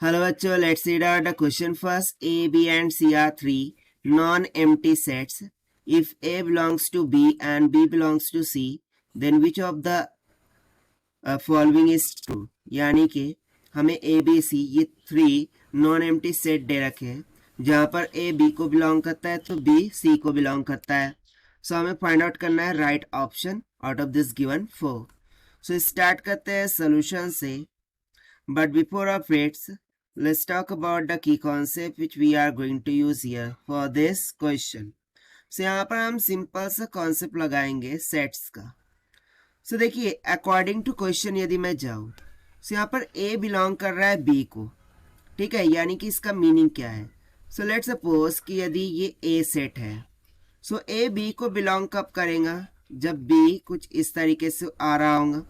Hello bachcho, let's read out the question first. A, B and C are three non-empty sets. If A belongs to B and B belongs to C, then which of the following is true? यानी कि हमें A, B, C ये three non empty set दे रखे हैं जहाँ पर A B को belong करता है तो B C को बिलोंग करता है. सो हमें फाइंड आउट करना है right option out of this given 4. So start करते हैं सोल्यूशन से. But before of its let's talk about the key concept which we are going to use here for this question. So यहाँ पर हम simple सा concept लगाएंगे sets का. So देखिए अकॉर्डिंग टू क्वेश्चन यदि मैं जाऊँ so यहाँ पर A बिलोंग कर रहा है B को, ठीक है, यानी कि इसका मीनिंग क्या है. So लेट्स सपोज कि यदि ये A सेट है so A B को बिलोंग कब करेगा जब B कुछ इस तरीके से आ रहा होगा.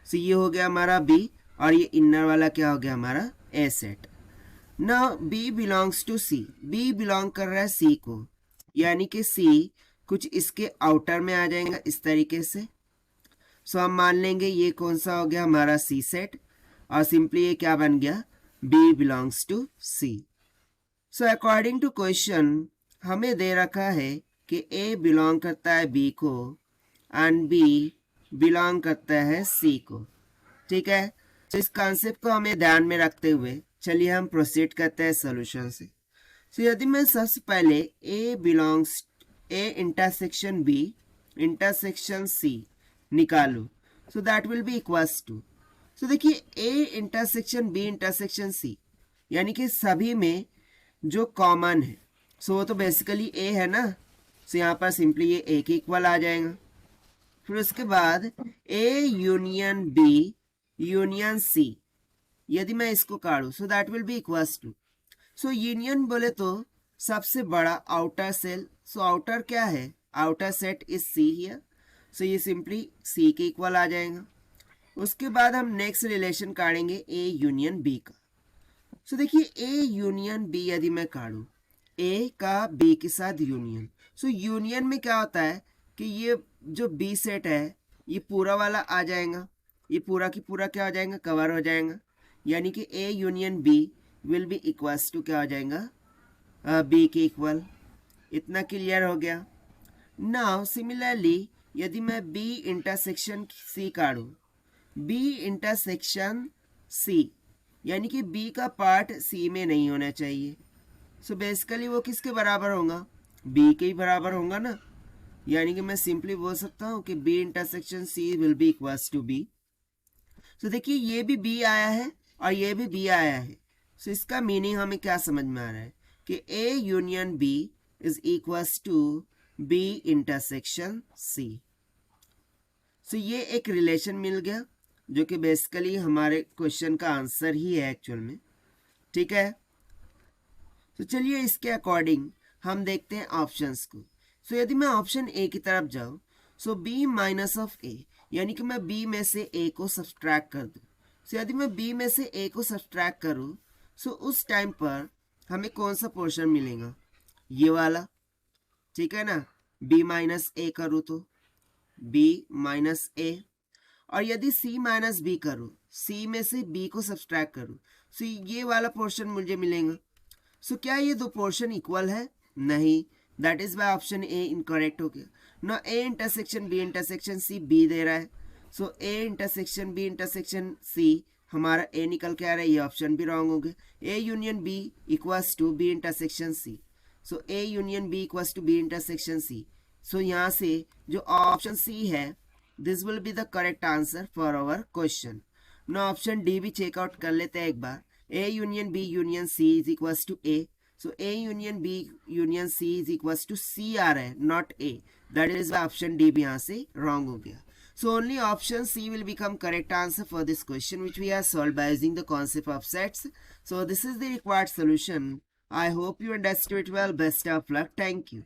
So ये हो गया हमारा B और ये इनर वाला क्या हो गया हमारा A set. Now B belongs to C. B belong कर रहा है C को, यानी कि C कुछ इसके आउटर में आ जाएगा इस तरीके से. सो हम मान लेंगे ये कौन सा हो गया हमारा C सेट और सिंपली ये क्या बन गया B belongs to C. So according to question हमें दे रखा है कि A बिलोंग करता है B को एंड B बिलोंग करता है C को, ठीक है. तो इस कॉन्सेप्ट को हमें ध्यान में रखते हुए चलिए हम प्रोसीड करते हैं सॉल्यूशन से. तो यदि मैं सबसे पहले A intersection B intersection C निकालूं so that will be equals to. So देखिए A intersection B intersection C यानी कि सभी में जो कॉमन है सो वो तो बेसिकली A है ना. सो यहाँ पर सिंपली ये A के इक्वल आ जाएगा. फिर उसके बाद A union B union C यदि मैं इसको काटूं so that will be equals to. So union बोले तो सबसे बड़ा आउटर सेल. सो आउटर क्या है outer set is C here. So ये सिंपली C के इक्वल आ जाएगा. उसके बाद हम नेक्स्ट रिलेशन काटेंगे A यूनियन B का. सो देखिए A यूनियन B यदि मैं काटूं A का B के साथ यूनियन. सो यूनियन में क्या होता है कि ये जो B सेट है ये पूरा वाला आ जाएगा, ये पूरा की पूरा क्या हो जाएगा कवर हो जाएगा, यानी कि A union B will be equals to क्या हो जाएगा B के इक्वल. इतना क्लियर हो गया. नाउ सिमिलरली यदि मैं B intersection C काटूं B intersection C यानी कि B का पार्ट C में नहीं होना चाहिए. सो बेसिकली वो किसके बराबर होगा B के ही बराबर होगा ना, यानी कि मैं सिंपली बोल सकता हूँ कि B intersection C will be equals to B. तो देखिए ये भी B आया है और ये भी B आया है. सो इसका मीनिंग हमें क्या समझ में आ रहा है कि A union B is equals to B intersection C. So ये एक रिलेशन मिल गया जो कि बेसिकली हमारे क्वेश्चन का आंसर ही है एक्चुअल में, ठीक है. तो चलिए इसके अकॉर्डिंग हम देखते हैं ऑप्शंस को. सो यदि मैं ऑप्शन A की तरफ जाऊं सो B माइनस ऑफ A यानी कि मैं B में से A को सब्सट्रैक्ट कर दूं. सो यदि मैं B में से A को सब्सट्रैक्ट करूं सो उस टाइम पर हमें कौन सा पोर्शन मिलेगा ये वाला, ठीक है ना. B माइनस A करूँ तो B माइनस A, और यदि C माइनस B करूँ C में से B को सब्सट्रैक्ट करूँ सो ये वाला पोर्शन मुझे मिलेगा. सो क्या ये दो पोर्शन इक्वल है? नहीं. That is why option A incorrect हो गया. ना A intersection B intersection C B दे रहा है. सो A intersection B intersection C हमारा A निकल के आ रहा है, ये ऑप्शन भी रॉन्ग हो गया. A union B equals to B intersection C. So A union B equals to B intersection C. So यहाँ से जो ऑप्शन C है this will be the correct answer for our question. ना option D भी check out कर लेते हैं एक बार. A union B union C is equals to A. So A union B union C is equals to C आ रहा है not A. That is option D भी यहाँ से रॉन्ग हो गया. So only option C will become correct answer for this question which we have solved by using the concept of sets. So this is the required solution. I hope you understood it well. Best of luck. Thank you.